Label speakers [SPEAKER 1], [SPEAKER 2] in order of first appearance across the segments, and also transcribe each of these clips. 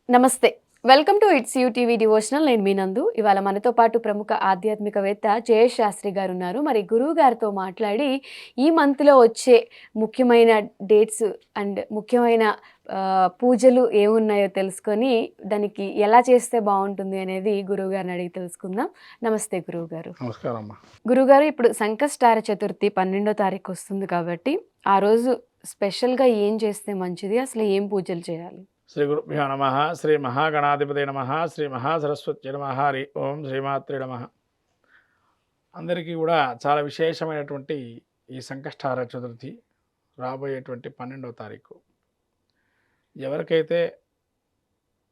[SPEAKER 1] నమస్తే. Welcome to it's you TV devotional. నేను మీ నందు. ఇవాళ మనతో పాటు ప్రముఖ ఆధ్యాత్మికవేత్త జయేష్ శాస్త్రి గారున్నారు. మరి గురువు గారితో మాట్లాడి ఈ మంత్‌లో వచ్చే ముఖ్యమైన డేట్స్ అండ్ ముఖ్యమైన పూజలు ఏమున్నాయో తెలుసుకొని దానికి ఎలా చేస్తే బావుంటుంది అనేది గురువుగారిని అడిగి తెలుసుకుందాం. నమస్తే గురువుగారు.
[SPEAKER 2] నమస్కారం అమ్మా.
[SPEAKER 1] గురువుగారు, ఇప్పుడు సంకష్టహార చతుర్థి 12వ తారీఖు వస్తుంది కాబట్టి ఆ రోజు స్పెషల్‌గా ఏం చేస్తే మంచిది? అసలు ఏం పూజలు చేయాలి?
[SPEAKER 2] శ్రీ గురుభ్యో నమ. శ్రీ మహాగణాధిపతి నమ. శ్రీ మహాసరస్వతి నమ. హరి ఓం శ్రీమాత్రే నమ. అందరికీ కూడా చాలా విశేషమైనటువంటి ఈ సంకష్టహార చతుర్థి రాబోయేటువంటి 12వ తారీఖు. ఎవరికైతే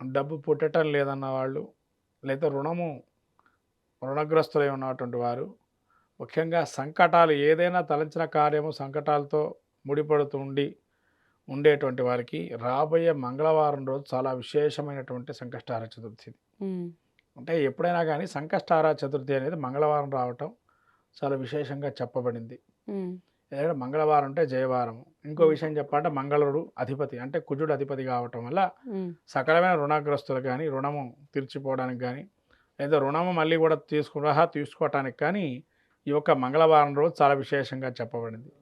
[SPEAKER 2] డబ్బు పుట్టడం లేదన్న వాళ్ళు, లేదా రుణగ్రస్తులై ఉన్నటువంటి వారు, ముఖ్యంగా సంకటాలు ఏదైనా తలంచిన కార్యము సంకటాలతో ముడిపడుతూ ఉండేటువంటి వారికి రాబోయే మంగళవారం రోజు చాలా విశేషమైనటువంటి సంకష్టహార చతుర్థి. అంటే ఎప్పుడైనా కానీ సంకష్టహార చతుర్థి అనేది మంగళవారం రావటం చాలా విశేషంగా చెప్పబడింది. ఎందుకంటే మంగళవారం అంటే జయవారం. ఇంకో విషయం చెప్పాలంటే మంగళుడు అధిపతి, అంటే కుజుడు అధిపతి కావటం వల్ల సకలమైన రుణగ్రస్తులు కానీ, రుణము తీర్చిపోవడానికి కానీ, లేదా రుణము మళ్ళీ కూడా తీసుకోవటానికి కానీ ఈ యొక్క మంగళవారం రోజు చాలా విశేషంగా చెప్పబడింది.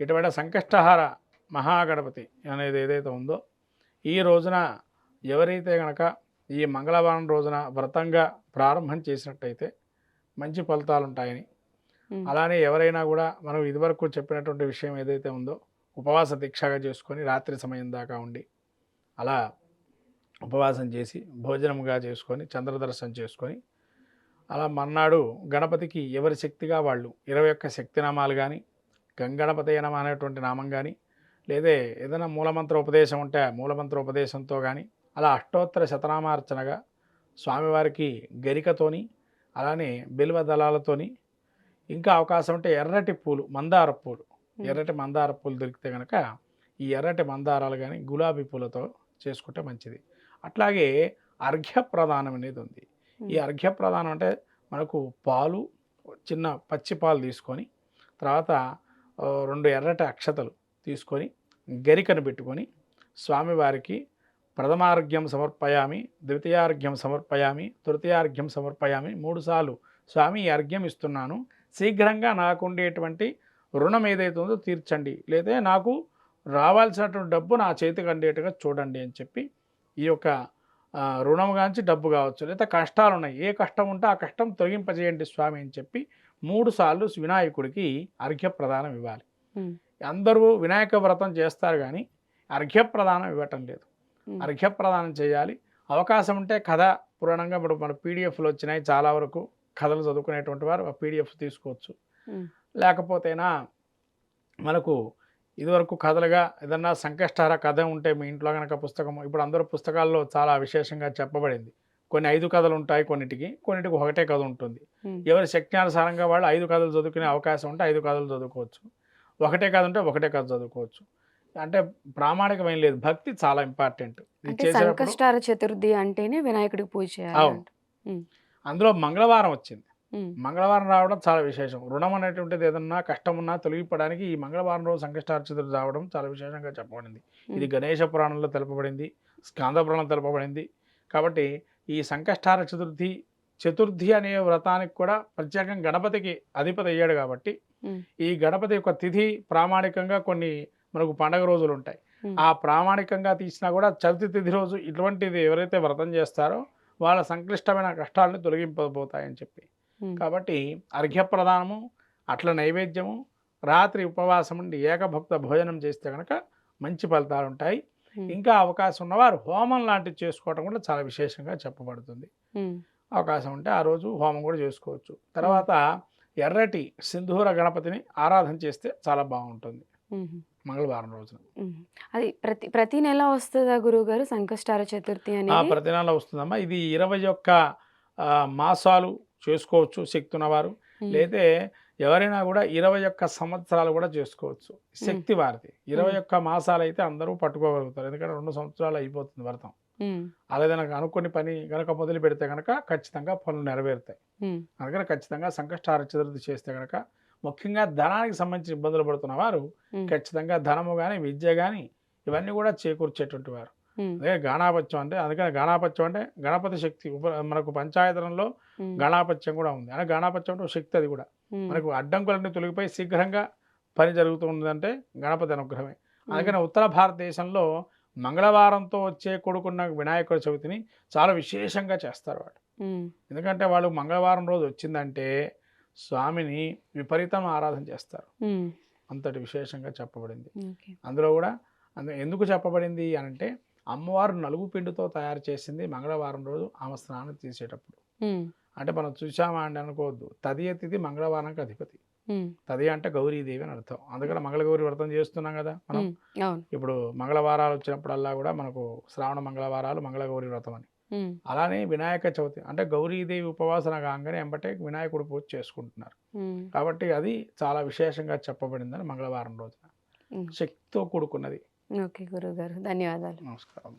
[SPEAKER 2] ఇటువంటి సంకష్టహార మహాగణపతి అనేది ఏదైతే ఉందో, ఈ రోజున ఎవరైతే కనుక ఈ మంగళవారం రోజున వ్రతంగా ప్రారంభం చేసినట్టయితే మంచి ఫలితాలు ఉంటాయని, అలానే ఎవరైనా కూడా మనం ఇదివరకు చెప్పినటువంటి విషయం ఏదైతే ఉందో ఉపవాస దీక్షగా చేసుకొని రాత్రి సమయం దాకా ఉండి అలా ఉపవాసం చేసి భోజనముగా చేసుకొని చంద్రదర్శనం చేసుకొని అలా మర్నాడు గణపతికి ఎవరి శక్తిగా వాళ్ళు 21 శక్తినామాలు కానీ, గంగణపతి నమ అనేటువంటి నామం కానీ, లేదే ఏదైనా మూలమంత్ర ఉపదేశం ఉంటే ఆ మూలమంత్ర ఉపదేశంతో కానీ అలా అష్టోత్తర శతనామార్చనగా స్వామివారికి గరికతోని, అలానే బిల్వ దళాలతోని, ఇంకా అవకాశం ఉంటే ఎర్రటి పూలు, ఎర్రటి మందార పూలు దొరికితే కనుక ఈ ఎర్రటి మందారాలు కానీ గులాబీ పూలతో చేసుకుంటే మంచిది. అట్లాగే అర్ఘ్యప్రదానం అనేది ఉంది. ఈ అర్ఘ్యప్రదానం అంటే మనకు పాలు, చిన్న పచ్చి పాలు తీసుకొని, తర్వాత 2 ఎర్రటి అక్షతలు తీసుకొని గరికను పెట్టుకొని స్వామివారికి ప్రథమార్ఘ్యం సమర్పయామి, ద్వితీయార్ఘ్యం సమర్పయామి, తృతీయార్ఘ్యం సమర్పయామి 3 సార్లు స్వామి ఈ అర్ఘ్యం ఇస్తున్నాను, శీఘ్రంగా నాకు ఉండేటువంటి రుణం ఏదైతే ఉందో తీర్చండి, లేదా నాకు రావాల్సినటువంటి డబ్బు నా చేతికి అందేట్టుగా చూడండి అని చెప్పి ఈ యొక్క రుణం కాంచి డబ్బు కావచ్చు, లేదా కష్టాలు ఉన్నాయి, ఏ కష్టం ఉంటే ఆ కష్టం తొలగింపజేయండి స్వామి అని చెప్పి 3 సార్లు వినాయకుడికి అర్ఘ్యప్రదానం ఇవ్వాలి. అందరూ వినాయక వ్రతం చేస్తారు కానీ అర్ఘ్యప్రదానం ఇవ్వటం లేదు. అర్ఘ్యప్రదానం చేయాలి. అవకాశం ఉంటే కథ పురాణంగా ఇప్పుడు మన పీడిఎఫ్లు వచ్చినాయి, చాలా వరకు కథలు చదువుకునేటువంటి వారు ఆ పీడిఎఫ్ తీసుకోవచ్చు. లేకపోతేనా మనకు ఇదివరకు కథలుగా ఏదన్నా సంకష్టహార కథ ఉంటే మీ ఇంట్లో కనుక పుస్తకం, ఇప్పుడు అందరూ పుస్తకాల్లో చాలా విశేషంగా చెప్పబడింది. కొన్ని 5 కథలు ఉంటాయి, కొన్నిటికి ఒకటే కథ ఉంటుంది. ఎవరి శక్త్యానుసారంగా వాళ్ళు 5 కథలు చదువుకునే అవకాశం ఉంటే 5 కథలు చదువుకోవచ్చు, ఒకటే కథ ఉంటే ఒకటే కథ చదువుకోవచ్చు. అంటే ప్రామాణికమైన లేదు, భక్తి చాలా ఇంపార్టెంట్.
[SPEAKER 1] సంకష్టహార చతుర్థి అంటేనే వినాయకుడికి పూజ చేయాలి.
[SPEAKER 2] అందులో మంగళవారం వచ్చింది. మంగళవారం రావడం చాలా విశేషం. రుణం అనేటువంటిది ఏదన్నా కష్టం ఉన్నా తొలగిపోవడానికి ఈ మంగళవారం రోజు సంకష్టహార చతుర్థి రావడం చాలా విశేషంగా చెప్పబడింది. ఇది గణేశ పురాణంలో తెలుపబడింది, స్కాంద పురాణంలో తెలుపబడింది. కాబట్టి ఈ సంకష్టహార చతుర్థి అనే వ్రతానికి కూడా ప్రత్యేకంగా గణపతికి అధిపతి అయ్యాడు కాబట్టి ఈ గణపతి యొక్క తిథి ప్రామాణికంగా కొన్ని మనకు పండగ రోజులు ఉంటాయి. ఆ ప్రామాణికంగా తీసినా కూడా చవితి తిథి రోజు ఇటువంటిది ఎవరైతే వ్రతం చేస్తారో వాళ్ళ సంక్లిష్టమైన కష్టాలను తొలగింపబోతాయని చెప్పి, కాబట్టి అర్ఘ్యప్రదానము, అట్ల నైవేద్యము, రాత్రి ఉపవాసం ఉండి ఏకభక్త భోజనం చేస్తే కనుక మంచి ఫలితాలు ఉంటాయి. ఇంకా అవకాశం ఉన్నవారు హోమం లాంటివి చేసుకోవడం కూడా చాలా విశేషంగా చెప్పబడుతుంది. అవకాశం ఉంటే ఆ రోజు హోమం కూడా చేసుకోవచ్చు. తర్వాత ఎర్రటి సింధూర గణపతిని ఆరాధన చేస్తే చాలా బాగుంటుంది మంగళవారం రోజున.
[SPEAKER 1] అది ప్రతి నెల వస్తుందా గురువు గారు సంకష్టహార చతుర్థి అనేది?
[SPEAKER 2] ప్రతి నెల వస్తుందమ్మా. ఇది 21 మాసాలు చేసుకోవచ్చు శక్తి ఉన్నవారు, లేదా ఎవరైనా కూడా 21 సంవత్సరాలు కూడా చేసుకోవచ్చు. శక్తి వారిది 21 మాసాలు అయితే అందరూ పట్టుకోగలుగుతారు, ఎందుకంటే 2 సంవత్సరాలు అయిపోతుంది వ్రతం. అలాగే అనుకుని పని కనుక మొదలు పెడితే కనుక ఖచ్చితంగా పనులు నెరవేరుతాయి. అందుకని ఖచ్చితంగా సంకష్టహార చతుర్థి చేస్తే కనుక, ముఖ్యంగా ధనానికి సంబంధించి ఇబ్బందులు పడుతున్న వారు ఖచ్చితంగా ధనము కానీ, విద్య కానీ ఇవన్నీ కూడా చేకూర్చేటువంటి వారు.
[SPEAKER 1] ఉమ్,
[SPEAKER 2] అదే గాణాపత్యం అంటే, అందుకని గాణాపత్యం అంటే గణపతి శక్తి మనకు పంచాయతనంలో
[SPEAKER 1] ఉమ్,
[SPEAKER 2] గణాపత్యం కూడా ఉంది. అంటే గణాపత్యం అంటే ఒక శక్తి, అది కూడా
[SPEAKER 1] ఉమ్,
[SPEAKER 2] మనకు అడ్డంకులన్నీ తొలగిపోయి శీఘ్రంగా పని జరుగుతుందంటే గణపతి అనుగ్రహమే. అందుకని ఉత్తర భారతదేశంలో మంగళవారంతో వచ్చే కూడుకున్న వినాయకుడి చవితిని చాలా విశేషంగా చేస్తారు వాళ్ళు.
[SPEAKER 1] ఉమ్,
[SPEAKER 2] ఎందుకంటే వాళ్ళు మంగళవారం రోజు వచ్చిందంటే స్వామిని విపరీతం ఆరాధన చేస్తారు.
[SPEAKER 1] ఉమ్,
[SPEAKER 2] అంతటి విశేషంగా చెప్పబడింది.
[SPEAKER 1] ఓకే.
[SPEAKER 2] అందులో కూడా ఎందుకు చెప్పబడింది అనంటే, అమ్మవారు నలుగు పిండితో తయారు చేసింది మంగళవారం రోజు ఆమె స్నానం తీసేటప్పుడు.
[SPEAKER 1] ఉమ్,
[SPEAKER 2] అంటే మనం చూసామా అని అనుకోవద్దు. తదియ తిథి మంగళవారానికి అధిపతి.
[SPEAKER 1] ఉమ్,
[SPEAKER 2] తదియ అంటే గౌరీదేవి అని అర్థం. అందుకని మంగళగౌరి వ్రతం చేస్తున్నాం కదా మనం.
[SPEAKER 1] ఉమ్, అవును.
[SPEAKER 2] ఇప్పుడు మంగళవారాలు వచ్చినప్పుడల్లా కూడా మనకు శ్రావణ మంగళవారాలు మంగళగౌరి వ్రతం అని.
[SPEAKER 1] ఉమ్,
[SPEAKER 2] అలానే వినాయక చవితి అంటే గౌరీదేవి ఉపవాసన కాగానే ఎంబటే వినాయకుడు పూజ చేసుకుంటున్నారు.
[SPEAKER 1] ఉమ్,
[SPEAKER 2] కాబట్టి అది చాలా విశేషంగా చెప్పబడిందని మంగళవారం రోజున.
[SPEAKER 1] ఉమ్.
[SPEAKER 2] శక్తితో కూడుకున్నది.
[SPEAKER 1] ఓకే గురువు గారు, ధన్యవాదాలు.
[SPEAKER 2] నమస్కారం.